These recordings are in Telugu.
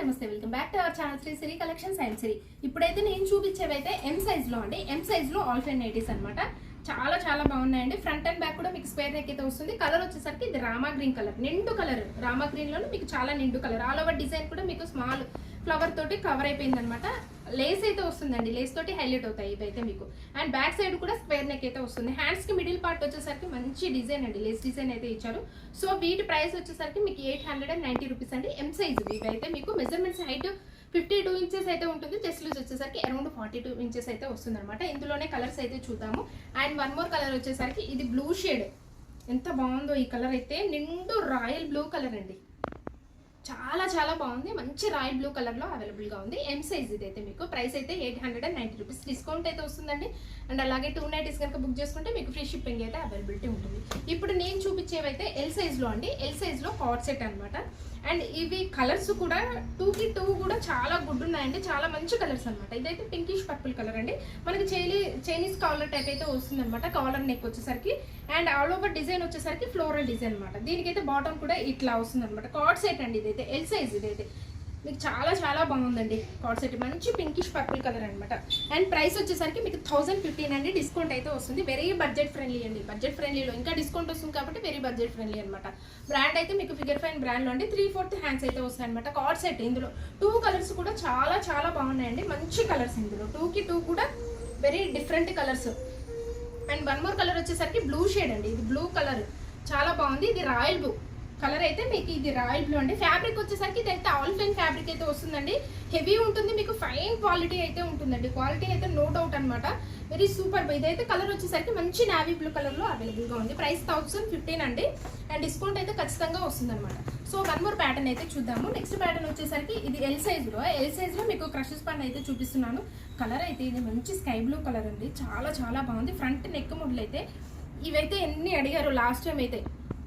నమస్తే welcome back to our channel Sri Siri collections and Siri. ఇప్పుడైతే నేను చూపించేవైతే ఎం సైజ్ లో అండి. ఎం సైజ్ లో ఆల్టర్నేట్ నైటీస్ అన్నమాట. చాలా చాలా బాగున్నాయండి. ఫ్రంట్ అండ్ బ్యాక్ కూడా మీకు స్క్వేర్ నెక్ అయితే వస్తుంది. కలర్ వచ్చేసరికి ఇది రామా గ్రీన్ కలర్, నిండు కలర్. రామా గ్రీన్ లోనే మీకు చాలా నిండు కలర్. ఆల్ ఓవర్ డిజైన్ కూడా మీకు స్మాల్ ఫ్లవర్ తోటి కవర్ అయిపోయింది అనమాట. లేస్ అయితే వస్తుందండి, లేస్ తోటి హైలైట్ అవుతాయి ఇవైతే మీకు. అండ్ బ్యాక్ సైడ్ కూడా స్క్వేర్ నెక్ అయితే వస్తుంది. హ్యాండ్స్ కి మిడిల్ పార్ట్ వచ్చేసరికి మంచి డిజైన్ అండి, లేస్ డిజైన్ అయితే ఇచ్చారు. సో వీటి ప్రైస్ వచ్చేసరికి మీకు 890 రూపీస్ అండి. ఎం సైజ్ ఇవైతే మీకు మెజర్మెంట్స్ హైట్ 52 ఇంచెస్ అయితే ఉంటుంది. చెస్ట్ లూజ్ వచ్చేసరికి అరౌండ్ 42 ఇంచెస్ అయితే వస్తుంది అనమాట. ఇందులోనే కలర్స్ అయితే చూద్దాము. అండ్ వన్ మోర్ కలర్ వచ్చేసరికి ఇది బ్లూ షేడ్. ఎంత బాగుందో ఈ కలర్ అయితే, నిండు రాయల్ బ్లూ కలర్ అండి. చాలా చాలా బాగుంది, మంచి రాయల్ బ్లూ కలర్ లో అవైలబుల్ గా ఉంది. ఎం సైజ్ ఇదైతే మీకు ప్రైస్ అయితే 890 రూపీస్ డిస్కౌంట్ అయితే వస్తుందండి. అండ్ అలాగే 2 నైటీస్ కనుక బుక్ చేసుకుంటే మీకు ఫ్రీ షిప్పింగ్ అయితే అవైలబిలిటీ ఉంటుంది. ఇప్పుడు నేను చూపించేవైతే ఎల్ సైజ్ లో అండి. ఎల్ సైజ్ లో కార్డ్ సెట్ అనమాట. అండ్ ఇవి కలర్స్ కూడా 2కి 2 కూడా చాలా గుడ్ ఉన్నాయండి. చాలా మంచి కలర్స్ అనమాట. ఇదైతే పింకిష్ పర్పుల్ కలర్ అండి. మనకి చైనీస్ కాలర్ టైప్ అయితే వస్తుంది అనమాట. కాలర్ నెక్ వచ్చేసరికి అండ్ ఆల్ ఓవర్ డిజైన్ వచ్చేసరికి ఫ్లోరల్ డిజైన్ అనమాట. దీనికైతే బాటమ్ కూడా ఇట్లా వస్తుంది అనమాట. కార్డ్ సెట్ అండి ఇదైతే, ఎల్ సైజ్ ఇదైతే మీకు చాలా చాలా బాగుందండి. కార్డ్ సెట్ మంచి పింకిష్ పర్పుల్ కలర్ అనమాట. అండ్ ప్రైస్ వచ్చేసరికి మీకు 1015 అండి. డిస్కౌంట్ అయితే వస్తుంది. వెరీ బడ్జెట్ ఫ్రెండ్లీ అండి. బడ్జెట్ ఫ్రెండ్లీలో ఇంకా డిస్కౌంట్ వస్తుంది కాబట్టి వెరీ బడ్జెట్ ఫ్రెండ్లీ అనమాట. బ్రాండ్ అయితే మీకు ఫిగర్ ఫైన్ బ్రాండ్ లో అండి 3/4 హ్యాండ్స్ అయితే వస్తాయి అనమాట. కార్డ్ సెట్ ఇందులో 2 కలర్స్ కూడా చాలా చాలా బాగున్నాయండి. మంచి కలర్స్ ఇందులో 2కి 2 కూడా very different colours. And one more colour వచ్చేసరికి బ్లూ షేడ్ అండి. ఇది బ్లూ కలర్ చాలా బాగుంది. ఇది రాయల్ బ్లూ కలర్ అయితే మీకు ఇది రాయల్ బ్లూ అండి. ఫ్యాబ్రిక్ వచ్చేసరికి ఇది అయితే ఆల్ ఫైన్ ఫ్యాబ్రిక్ అయితే వస్తుందండి. హెవీ ఉంటుంది, మీకు ఫైన్ క్వాలిటీ అయితే ఉంటుందండి. క్వాలిటీ అయితే నో డౌట్ అనమాట. Very super. ఇదైతే కలర్ వచ్చేసరికి మంచి నావీ బ్లూ కలర్ లో అవైలబుల్ గా ఉంది. ప్రైస్ 1015 అండి. అండ్ డిస్కౌంట్ అయితే ఖచ్చితంగా వస్తుంది అనమాట. సో వన్ మోర్ ప్యాటర్న్ అయితే చూద్దాము. నెక్స్ట్ ప్యాటర్న్ వచ్చేసరికి ఇది ఎల్ సైజ్ లో. ఎల్ సైజ్ లో మీకు క్రషెస్ పండ్ అయితే చూపిస్తున్నాను. కలర్ అయితే ఇది మంచి స్కై బ్లూ కలర్ అండి. చాలా చాలా బాగుంది. ఫ్రంట్ నెక్ మోడల్ అయితే ఇవైతే ఎన్ని అడిగారు లాస్ట్ టైం అయితే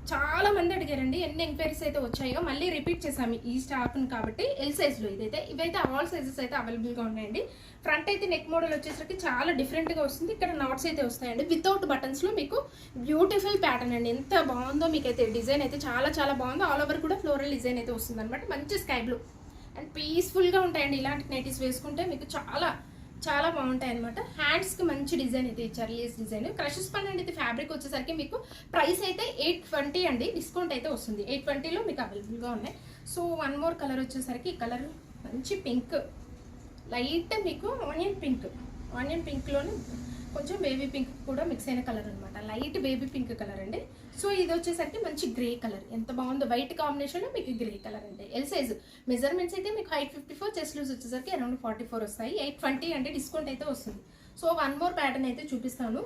చాలా మంది అడిగారండి. ఎన్ని ఎంక్వైరీస్ అయితే వచ్చాయో మళ్ళీ రిపీట్ చేసాము ఈ స్టాక్ కాబట్టి. ఎల్ సైజ్ లో ఇదైతే ఇవైతే ఆల్ సైజెస్ అయితే అవైలబుల్ గా ఉన్నాయండి. ఫ్రంట్ అయితే నెక్ మోడల్ వచ్చేసరికి చాలా డిఫరెంట్ గా వస్తుంది. ఇక్కడ నాట్స్ అయితే వస్తాయండి వితౌట్ బటన్స్ లో. మీకు బ్యూటిఫుల్ ప్యాటర్న్ అండి. ఎంత బాగుందో మీకైతే డిజైన్ అయితే చాలా చాలా బాగుంది. ఆల్ ఓవర్ కూడా ఫ్లోరల్ డిజైన్ అయితే వస్తుంది అనమాట. మంచి స్కై బ్లూ అండ్ పీస్ఫుల్ గా ఉంటాయండి. ఇలాంటి నైటీస్ వేసుకుంటే మీకు చాలా చాలా బాగుంటాయి అనమాట. హ్యాండ్స్ కి మంచి డిజైన్ అయితే ఇచ్చారు, లేస్ డిజైన్. క్రషెస్ పని అయితే ఫ్యాబ్రిక్ వచ్చేసరికి మీకు ప్రైస్ అయితే 820 అండి. డిస్కౌంట్ అయితే వస్తుంది. 820లో మీకు అవైలబుల్ గా ఉన్నాయి. సో వన్ మోర్ కలర్ వచ్చేసరికి ఈ కలర్ మంచి పింక్, లైట్ మీకు ఆనియన్ పింక్ లోనే కొంచెం బేబీ పింక్ కూడా మిక్స్ అయిన కలర్ అనమాట. లైట్ బేబీ పింక్ కలర్ అండి. సో ఇది వచ్చేసరికి మంచి గ్రే కలర్. ఎంత బాగుందో వైట్ కాంబినేషన్ లో మీకు గ్రే కలర్ అండి. ఎల్ సైజ్ మెజర్మెంట్స్ అయితే మీకు హైట్ 54, చెస్ట్ లూజ్ వచ్చేసరికి అరౌండ్ 44 వస్తాయి. 820 అంటే డిస్కౌంట్ అయితే వస్తుంది. సో వన్ మోర్ ప్యాటర్న్ అయితే చూపిస్తాను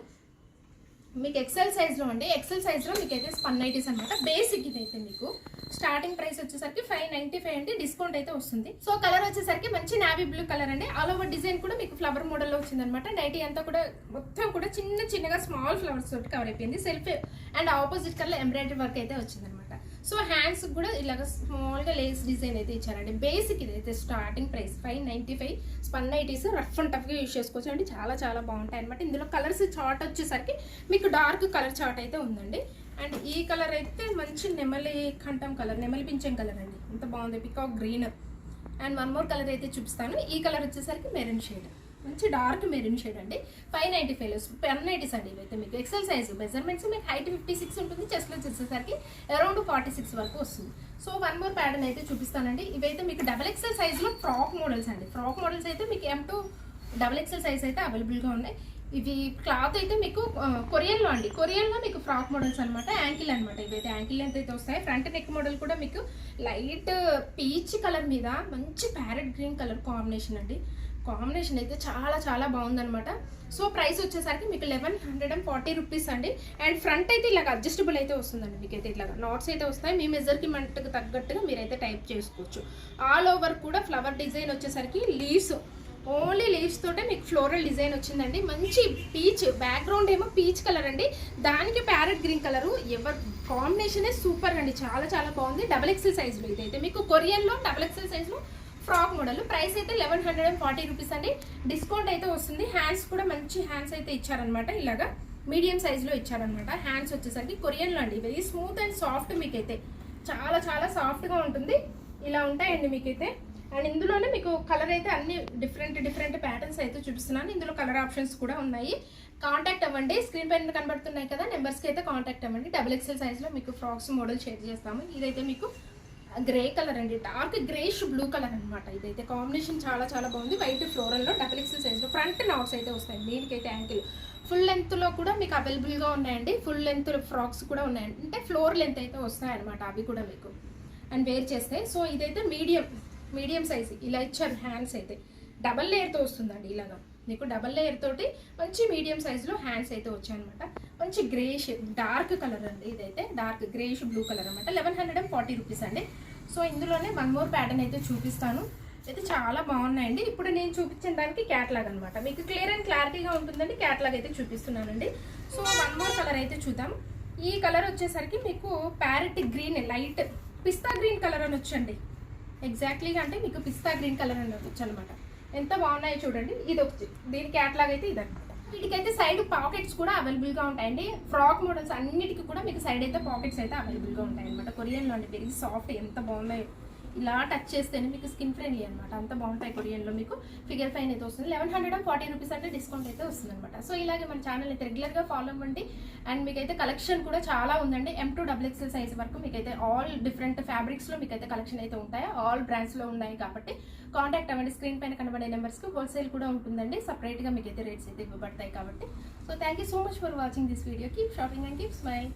మీకు. ఎక్సెల్ సైజ్ లో అండి. ఎక్సెల్ సైజ్ లో మీకు అయితే స్పన్ నైటీస్ అనమాట. బేసిక్ ఇదైతే మీకు స్టార్టింగ్ ప్రైస్ వచ్చేసరికి 595 అండి. డిస్కౌంట్ అయితే వస్తుంది. సో కలర్ వచ్చేసరికి మంచి నావీ బ్లూ కలర్ అండి. ఆల్ ఓవర్ డిజైన్ కూడా మీకు ఫ్లవర్ మోడల్ లో వచ్చింది అనమాట. నైటీ అంతా కూడా మొత్తం కూడా చిన్న చిన్నగా స్మాల్ ఫ్లవర్స్ తోటి కవర్ అయిపోయింది. Self and opposite colour embroidery work అయితే వచ్చింది అనమాట. సో హ్యాండ్స్ కూడా ఇలాగ స్మాల్ గా లేస్ డిజైన్ అయితే ఇచ్చారండి. బేసిక్ ఇదైతే starting price 595. Spun nighties rough and tough గా యూజ్ చేసుకోవచ్చు అండి. చాలా చాలా బాగుంటాయి అనమాట. ఇందులో కలర్స్ చార్ట్ వచ్చేసరికి మీకు డార్క్ కలర్ చార్ట్ అయితే ఉందండి. అండ్ ఈ కలర్ అయితే మంచి నెమలి కంఠం కలర్, నెమలి పింఛం కలర్ అండి. ఎంత బాగుంది, peacock green. And one more colour అయితే చూపిస్తాను. ఈ కలర్ వచ్చేసరికి మెరూన్ షేడ్, మంచి డార్క్ మెరూన్ షేడ్ అండి. 595 పెన్ నైటీస్ అండి ఇవైతే మీకు. ఎక్సెల్ సైజ్ మెజర్మెంట్స్ మీకు హైట్ 56 ఉంటుంది. చెస్ట్ వచ్చేసరికి అరౌండ్ 46 వరకు వస్తుంది. సో వన్ మోర్ ప్యాటర్న్ అయితే చూపిస్తానండి. ఇవైతే మీకు డబల్ ఎక్సెల్ సైజ్ లో ఫ్రాక్ మోడల్స్ అండి. ఫ్రాక్ మోడల్స్ అయితే మీకు M2 డబల్ ఎక్సెల్ సైజ్ అయితే అవైలబుల్ గా ఉన్నాయి. ఇవి క్లాత్ అయితే మీకు కొరియన్ లో అండి. కొరియన్ లో మీకు ఫ్రాక్ మోడల్స్ అనమాట. యాంకిల్ అనమాట. ఇవైతే యాంకిల్ లెంత్ అయితే వస్తాయి. ఫ్రంట్ నెక్ మోడల్ కూడా మీకు లైట్ పీచ్ కలర్ మీద మంచి ప్యారెట్ గ్రీన్ కలర్ కాంబినేషన్ అండి. కాంబినేషన్ అయితే చాలా చాలా బాగుందనమాట. సో ప్రైస్ వచ్చేసరికి మీకు 1140 రూపీస్ అండి. అండ్ ఫ్రంట్ అయితే ఇలాగ అడ్జస్టబుల్ అయితే వస్తుందండి. మీకు అయితే ఇట్లాగా నాట్స్ అయితే వస్తాయి. మీ మెజర్కి మంటకు తగ్గట్టుగా మీరైతే టైప్ చేసుకోవచ్చు. ఆల్ ఓవర్ కూడా ఫ్లవర్ డిజైన్ వచ్చేసరికి లీవ్స్, ఓన్లీ లీవ్స్ తోటే మీకు ఫ్లోరల్ డిజైన్ వచ్చిందండి. మంచి పీచ్ బ్యాక్గ్రౌండ్ ఏమో పీచ్ కలర్ అండి. దానికి ప్యారెట్ గ్రీన్ కలర్ ఎవరు కాంబినేషన్ సూపర్ అండి. చాలా చాలా బాగుంది. డబల్ ఎక్సెల్ సైజ్ లో ఇదైతే మీకు కొరియన్ లో డబల్ ఎక్సెల్ సైజ్ లో ఫ్రాక్ మోడల్. ప్రైస్ అయితే 1140 రూపీస్ అండి. డిస్కౌంట్ అయితే వస్తుంది. హ్యాండ్స్ కూడా మంచి హ్యాండ్స్ అయితే ఇచ్చారనమాట. ఇలాగా మీడియం సైజ్ లో ఇచ్చారనమాట. హ్యాండ్స్ వచ్చేసరికి కొరియన్ లో అండి. Very smooth and soft. మీకైతే చాలా చాలా సాఫ్ట్ గా ఉంటుంది. ఇలా ఉంటాయండి మీకైతే. అండ్ ఇందులోనే మీకు కలర్ అయితే అన్ని డిఫరెంట్ ప్యాటర్న్స్ అయితే చూపిస్తున్నాను. ఇందులో కలర్ ఆప్షన్స్ కూడా ఉన్నాయి. కాంటాక్ట్ అవ్వండి, స్క్రీన్ పైన కనబడుతున్నాయి కదా నెంబర్స్కి అయితే కాంటాక్ట్ అవ్వండి. XXL సైజ్లో మీకు ఫ్రాక్స్ మోడల్ షేర్ చేస్తాము. ఇదైతే మీకు గ్రే కలర్ అండి, డార్క్ గ్రేష్ బ్లూ కలర్ అనమాట. ఇదైతే కాంబినేషన్ చాలా బాగుంది. వైట్ ఫ్లోరల్లో XXL సైజ్లో ఫ్రంట్ నాట్స్ అయితే వస్తాయి. దీనికైతే యాంకిల్ ఫుల్ లెంత్లో కూడా మీకు అవైలబుల్గా ఉన్నాయండి. ఫుల్ లెంత్ ఫ్రాక్స్ కూడా ఉన్నాయండి, అంటే ఫ్లోర్ లెంత్ అయితే వస్తాయి అనమాట అవి కూడా మీకు అండ్ వేర్ చేస్తే. సో ఇదైతే మీడియం సైజ్ ఇలా ఇచ్చారు. హ్యాండ్స్ అయితే డబల్ లేయర్తో వస్తుందండి. ఇలాగా మీకు డబల్ లేయర్ తోటి మంచి మీడియం సైజులో హ్యాండ్స్ అయితే వచ్చాయన్నమాట. మంచి గ్రేష్ డార్క్ కలర్ అండి. ఇదైతే డార్క్ గ్రేష్ బ్లూ కలర్ అనమాట. 1140 రూపీస్ అండి. సో ఇందులోనే వన్ మోర్ ప్యాటర్న్ అయితే చూపిస్తాను. అయితే చాలా బాగున్నాయండి. ఇప్పుడు నేను చూపించడానికి క్యాట్లాగ్ అనమాట. మీకు క్లియర్ అండ్ క్లారిటీగా ఉంటుందండి. క్యాట్లాగ్ అయితే చూపిస్తున్నానండి. సో వన్ మోర్ కలర్ అయితే చూద్దాం. ఈ కలర్ వచ్చేసరికి మీకు ప్యారెట్ గ్రీన్, లైట్ పిస్తా గ్రీన్ కలర్ అని వచ్చండి. ఎగ్జాక్ట్లీగా అంటే మీకు పిస్తా గ్రీన్ కలర్ అని వచ్చు అనమాట. ఎంత బాగున్నాయో చూడండి. ఇది ఒకటి, దీని క్యాట్లాగ్ అయితే ఇదన్నమాట. వీటికైతే సైడ్ పాకెట్స్ కూడా అవైలబుల్గా ఉంటాయండి. ఫ్రాక్ మోడల్స్ అన్నిటికీ కూడా మీకు సైడ్ అయితే పాకెట్స్ అయితే అవైలబుల్గా ఉంటాయి అనమాట. కొరియన్లో అండి, వెరీ సాఫ్ట్, ఎంత బాగున్నాయో. ఇలా టచ్ చేస్తేనే మీకు స్కిన్ ఫ్రెండ్లీ అనమాట. అంత బాగుంటాయి. కొరియన్లో మీకు ఫిగర్ ఫైన్ అయితే వస్తుంది. 1140 రూపీస్ అంటే డిస్కౌంట్ అయితే వస్తుంది అనమాట. సో ఇలాగే మన ఛానల్ అయితే రెగ్యులర్గా ఫాలో అవ్వండి. అండ్ మీకైతే కలెక్షన్ కూడా చాలా ఉందండి. M to XXL సైజ్ వరకు మీకైతే ఆల్ డిఫరెంట్ ఫ్యాబ్రిక్స్లో మీకైతే కలెక్షన్ అయితే ఉంటాయి. ఆల్ బ్రాండ్స్లో ఉన్నాయి కాబట్టి కాంటాక్ట్ అవ్వండి. స్క్రీన్ పైన కనబడే నెంబర్స్కి హోల్సేల్ కూడా ఉంటుందండి. సపరేట్గా మీకైతే రేట్స్ అయితే ఇవ్వబడతాయి కాబట్టి. So thank you so much for watching this video. Keep shopping and keep smile.